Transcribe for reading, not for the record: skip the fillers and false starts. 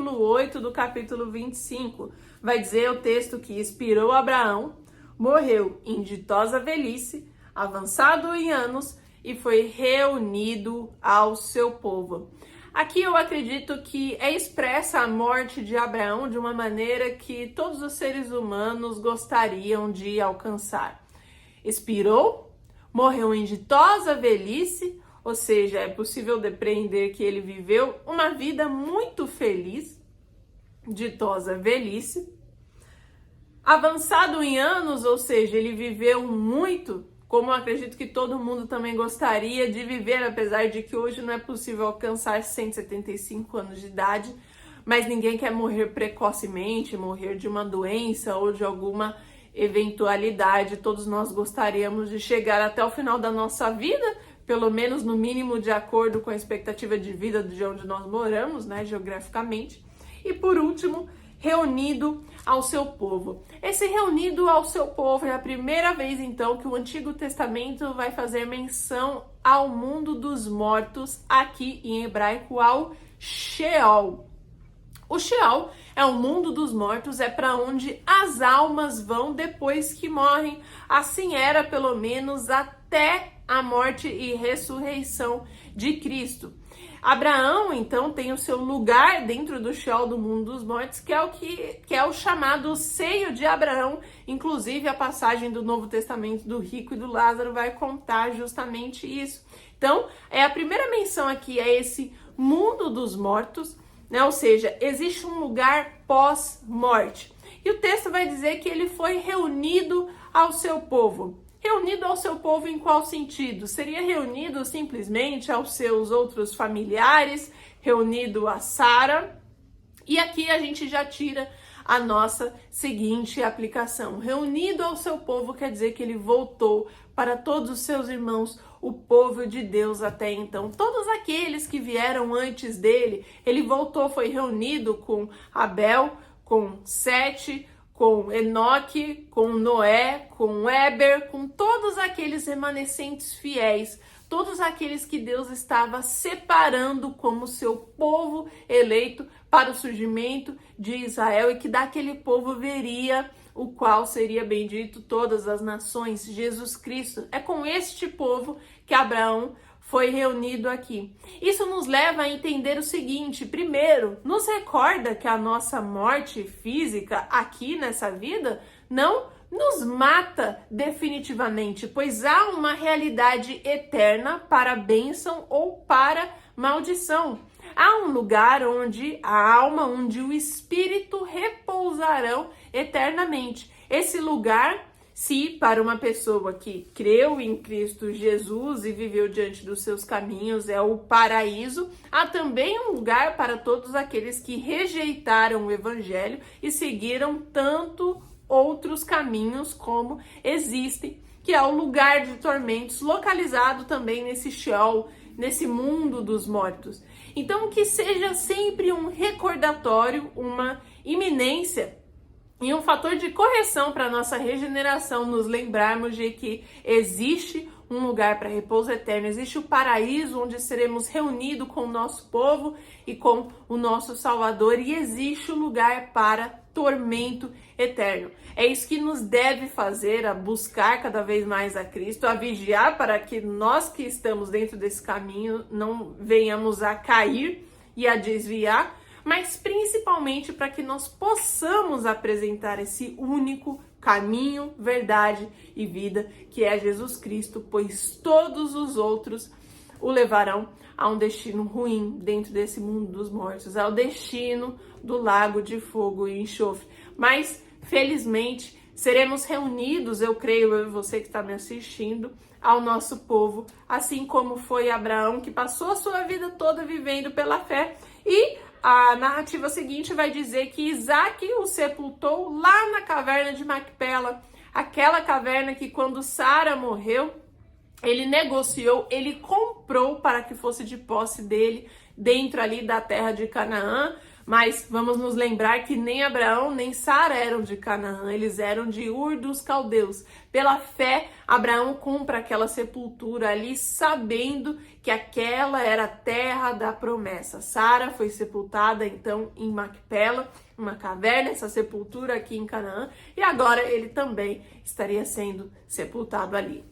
versículo 8 do capítulo 25. Vai dizer o texto que expirou Abraão, morreu em ditosa velhice, avançado em anos, e foi reunido ao seu povo. Aqui eu acredito que é expressa a morte de Abraão de uma maneira que todos os seres humanos gostariam de alcançar. Expirou, morreu em ditosa velhice, ou seja, é possível depreender que ele viveu uma vida muito feliz, ditosa velhice. Avançado em anos, ou seja, ele viveu muito, como eu acredito que todo mundo também gostaria de viver, apesar de que hoje não é possível alcançar 175 anos de idade, mas ninguém quer morrer precocemente, morrer de uma doença ou de alguma eventualidade. Todos nós gostaríamos de chegar até o final da nossa vida, pelo menos no mínimo de acordo com a expectativa de vida de onde nós moramos, né, geograficamente. E por último, reunido ao seu povo. Esse reunido ao seu povo é a primeira vez, então, que o Antigo Testamento vai fazer menção ao mundo dos mortos, aqui em hebraico, ao Sheol. O Sheol é o mundo dos mortos, é para onde as almas vão depois que morrem. Assim era, pelo menos, até a morte e ressurreição de Cristo. Abraão, então, tem o seu lugar dentro do Sheol, do mundo dos mortos, que é o chamado seio de Abraão. Inclusive, a passagem do Novo Testamento do rico e do Lázaro vai contar justamente isso. Então, a primeira menção aqui é esse mundo dos mortos, né? Ou seja, existe um lugar pós-morte. E o texto vai dizer que ele foi reunido ao seu povo. Reunido ao seu povo em qual sentido? Seria reunido simplesmente aos seus outros familiares, reunido a Sara? E aqui a gente já tira a nossa seguinte aplicação. Reunido ao seu povo quer dizer que ele voltou para todos os seus irmãos, o povo de Deus até então. Todos aqueles que vieram antes dele, ele voltou, foi reunido com Abel, com Sete, com Enoque, com Noé, com Éber, com todos aqueles remanescentes fiéis, todos aqueles que Deus estava separando como seu povo eleito para o surgimento de Israel, e que daquele povo veria o qual seria bendito todas as nações, Jesus Cristo. É com este povo que Abraão foi reunido aqui. Isso nos leva a entender o seguinte: primeiro, nos recorda que a nossa morte física aqui nessa vida não nos mata definitivamente, pois há uma realidade eterna para bênção ou para maldição. Há um lugar onde a alma, onde o espírito repousarão eternamente. Esse lugar, se para uma pessoa que creu em Cristo Jesus e viveu diante dos seus caminhos, é o paraíso, há também um lugar para todos aqueles que rejeitaram o evangelho e seguiram tanto outros caminhos como existem, que é o lugar de tormentos, localizado também nesse Sheol, nesse mundo dos mortos. Então, que seja sempre um recordatório, uma iminência e um fator de correção para a nossa regeneração, nos lembrarmos de que existe um lugar para repouso eterno, existe o paraíso onde seremos reunidos com o nosso povo e com o nosso Salvador, e existe o lugar para tormento eterno. É isso que nos deve fazer a buscar cada vez mais a Cristo, a vigiar para que nós que estamos dentro desse caminho não venhamos a cair e a desviar, mas principalmente para que nós possamos apresentar esse único caminho, verdade e vida, que é Jesus Cristo, pois todos os outros o levarão a um destino ruim dentro desse mundo dos mortos, ao destino do lago de fogo e enxofre. Mas, felizmente, seremos reunidos, eu creio, eu e você que está me assistindo, ao nosso povo, assim como foi Abraão, que passou a sua vida toda vivendo pela fé. E a narrativa seguinte vai dizer que Isaac o sepultou lá na caverna de Macpela, aquela caverna que quando Sara morreu, ele negociou, ele comprou para que fosse de posse dele, dentro ali da terra de Canaã, Mas vamos nos lembrar que nem Abraão nem Sara eram de Canaã, eles eram de Ur dos Caldeus. Pela fé, Abraão compra aquela sepultura ali, sabendo que aquela era a terra da promessa. Sara foi sepultada então em Macpela, uma caverna, essa sepultura aqui em Canaã, e agora ele também estaria sendo sepultado ali.